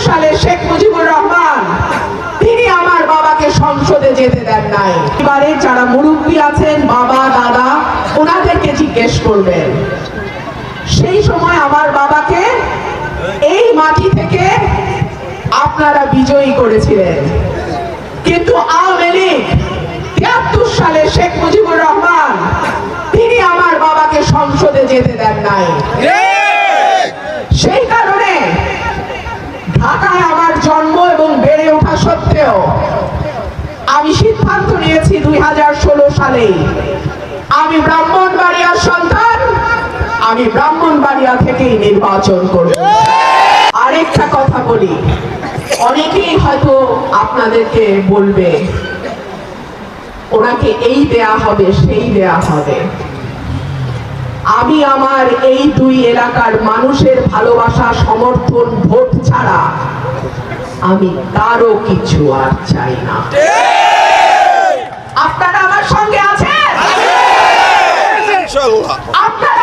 সালে শেখ মুজিবুর রহমান তিনি আমার বাবাকে সংসদে যেতে দেন নাই। এবারে যারা মুরব্বী আছেন, বাবা দাদা, ওনাদেরকে জিজ্ঞেস করবেন সেই সময় আমার বাবাকে এই মাটি থেকে আপনারা বিজয়ী করেছিলেন, কিন্তু আওয়ামী লীগ ৭৩ সালে শেখ মুজিবুর রহমান তিনি আমার বাবাকে সংসদে যেতে দেন নাই। সেই কারণে ঢাকায় আমার জন্ম এবং বেড়ে ওঠা সত্ত্বেও আমি সিদ্ধান্ত নিয়েছি ২০১৬ সালে আমি ব্রাহ্মণবাড়িয়ার সন্তান, আমি ব্রাহ্মণবাড়িয়া থেকেই নির্বাচন করব। আরেকটা কথা বলি, অনেকেই হয়তো আপনাদেরকে বলবে ওনাকে এই দেয়া হবে সেই দেয়া হবে। আমি আমার এই দুই এলাকার মানুষের ভালোবাসা, সমর্থন, ভোট ছাড়া আমি কারো কিছু আর চাই না। আপনারা আমার সঙ্গে আছেন? আপনারা